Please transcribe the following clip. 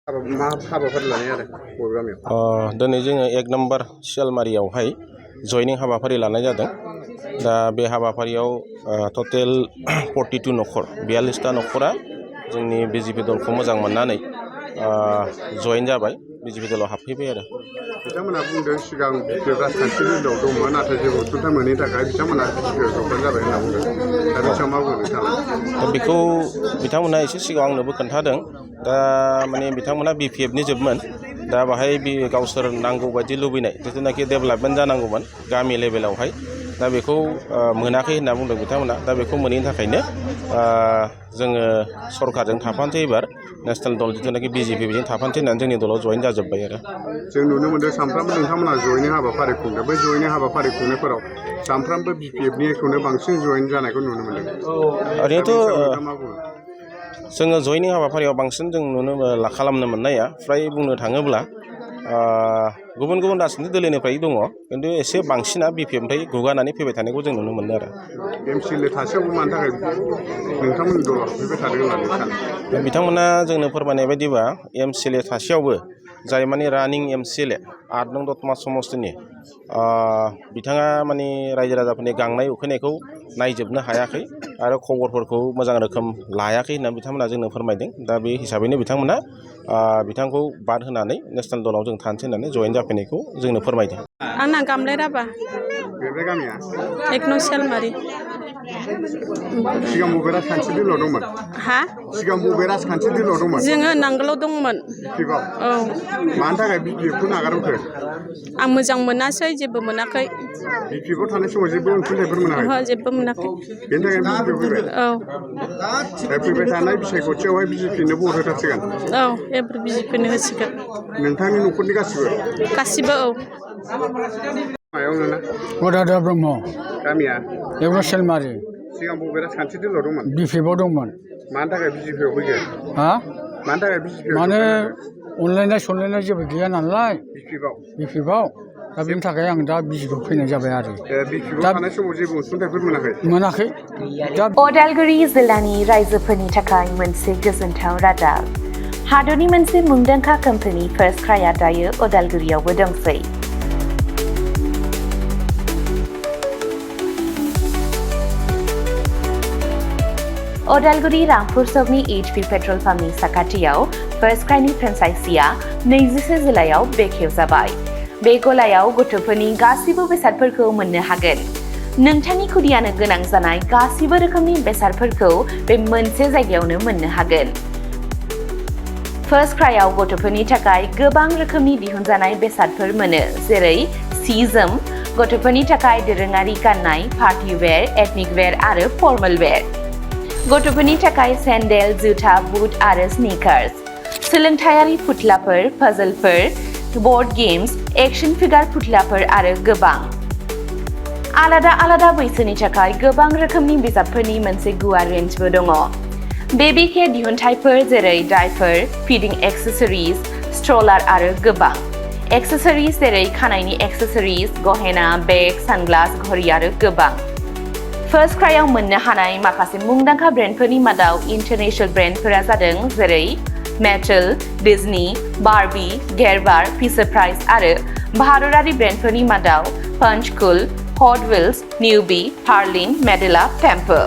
हाबाफारि लानाय आरो बबे गामियाव दिनै जोङो 1 नम्बर सियालमारियावहाय जयनिं हाबाफारि लानाय जादों। दा बे हाबाफारियाव टटेल 42 न'खर 42टा न'खरा जोंनि बिजेपि दलखौ मोजां मोननानै जयेन जाबाय, बिजेपि दलाव हाबफैबाय आरो। बिथांमोना बुंदों सिगां बिजेपि राजखान्थि दोलोआव दंमोन, नाथाय जेबो अनसुंथाइ मोनैनि थाखाय बिथांमोना बिजेपिआव जगदान जाबाय होनना बुंदों। दा बिथाङा मा बुंनो सानो? दा बेखौ बिथांमोना एसे सिगाङाव आंनोबो खोन्थादों। दा माने बिथांमोना बिपिएफनि जोबमोन। दा बाहाय गावसोर नांगौ बायदि लुबैनाय जिथुनाखि डेभेलपमेन्ट जानांगौमोन गामि लेभेलावहाय, दा बेखौ मोनाखै होनना बुंदों बिथांमोना। दा बेखौ मोनैनि थाखायनो जोङो सरकारजों थाफानोसै, एबार नेसनेल दल जिथुनाखि बिजेपि बेजों थाफानोसै होननानै जोंनि दलाव जयेन जाजोब्बाय आरो। जों नुनो मोन्दों सानफ्रामबो नोंथांमोना जयेनिं हाबाफारि खुंदों। बै जयेनिं हाबाफारि खुंनायफोराव सानफ्रामबो बिपिएफनिखौनो बांसिन जयेन जानायखौ नुनो मोन्दों। ओरैनोथ' जोङो जयनिं हाबाफारियाव बांसिन जों खालामनो मोननाया फ्राय बुंनो थाङोब्ला गुबुन गुबुन राजनीति दोलोनिफ्राय दङ, खिन्थु एसे बांसिना बिपिएफनिफ्राय गुगानानै फैबाय थानायखौ जों नुनो मोनो आरो। एमसिएलए थासेयावबो मानि थाखाय नोंथांमोननि दलाव हाबफैबाय थादों होननानै सानो? बिथांमोना जोंनो फोरमायनाय बायदिबा एमसिएलए थासेयावबो जाय माने रानिं एमसिएलए 8 नं दतमा समस्तिनि बिथाङा माने रायजो राजाफोरनि गांनाय उखैनायखौ नायजोबनो हायाखै आरो खबरफोरखौ मोजां रोखोम लायाखै होनना बिथांमोना जोंनो फोरमायदों। दा बे हिसाबैनो बिथांमोना बिथांखौ बाद होनानै नेसनेल दलाव जों थानोसै होननानै जयेन जाफैनायखौ जोंनो फोरमायदों। आंना गामलाय राबा। बे गामिया 1 नं सियालमारि। सिगां बबे राजखान्थि दोलोआव दंमोन? हा? सिगां बबे राजखान्थि दोलोआव दंमोन? जोङो नांगोलाव दंमोन। बिपिएफआव? औ। मानि थाखाय बिपिएफखौ नागारबोखो? आं मोजां मोनासै, जेबो मोनाखै। बिपिएफआव थानाय समाव जेबो अनसुंथाइफोर मोनाखै? ओहो, जेबो मोनाखै। बेनि थाखाय बिजेपिआव फैबाय? औ। दा फैबाय थानाय बिसायख'थियावहाय बिजेपिनो भट होथारसिगोन? औ, एबार बिजेपिनो होसिगोन। नोंथांनि न'खरनि गासिबो? गासिबो, औ। मायाव नोंना? मददग ब्रह्म। गामिया? 1 नं सियालमारि। सिगां बबे राजखान्थि दोलोआव दंमोन? बिपिएफआव दंमोन। मानि थाखाय बिजेपिआव फैखो? हा? मानि थाखाय बिजेपिआव? माने अनलायनाय सनलायनाय जेबो गैया नालाय बिपिएफआव। दा बेनि थाखाय आं दा बिजेपिआव फैनाय जाबाय आरो। बिजेपिआव थानाय समाव जेबो अनसुंथाइफोर मोनाखै? मोनाखै। अदालगुरि जिल्लानि रायजोफोरनि थाखाय मोनसे गोजोनथाव रादाब। हादरनि मोनसे मुंदांखा कम्पानि फार्स्ट क्राइआ दायो अदालगुरियावबो दंसै। अदालगुरि रामपुर सकनि HP पेट्रल पाम्पनि साखाथियाव फार्स्ट क्राइनि फ्रेन्चाइजिआ 21 जुलाइआव बेखेवजाबाय। बे गलायाव गथ'फोरनि गासिबो बेसादफोरखौ मोननो हागोन। नोंथांनि खुदियानो गोनां जानाय गासिबो रोखोमनि बेसादफोरखौ बे मोनसे जायगायावनो मोननो हागोन। फार्स्ट क्राइआव गथ'फोरनि थाखाय गोबां रोखोमनि दिहुनजानाय बेसादफोर मोनो, जेरै सि-जोम, गथ'फोरनि थाखाय दोरोङारि गाननाय, पार्टी वेर, एथनिक वेर आरो फर्मेल वेर, गथ'फोरनि थाखाय सेन्डेल, जुथा, बुट आरो स्निकार्स, सोलोंथायारि फुथुलाफोर, पाजलफोर, बर्ड गेम्स, एक्शन फिगार फुथुलाफोर आरो गोबां। आलादा आलादा बैसोनि थाखाय गोबां रोखोमनि बिजाबफोरनि मोनसे गुवार रेन्जबो दङ। बेबी केयार दिहुनथायफोर जेरै डायपार, फिडिं एक्सेसरिज, स्ट्रलार आरो गोबां। एक्सेसरिज जेरै खानायनि एक्सेसरिज, गहेना, बेग, सानग्लास, घड़ी आरो गोबां। फार्स्ट क्राइआव मोननो हानाय माखासे मुंदांखा ब्रेन्डफोरनि मादाव इन्टारनेशनेल ब्रेन्डफोरा जादों जेरै Mattel, Disney, Barbie, Gerber, Fisher Price आरो भारतारि ब्रेन्डफोरनि मादाव पंचकुल, हट व्हील्स, निउबी, हार्लिन, मेडेला, टेम्पो।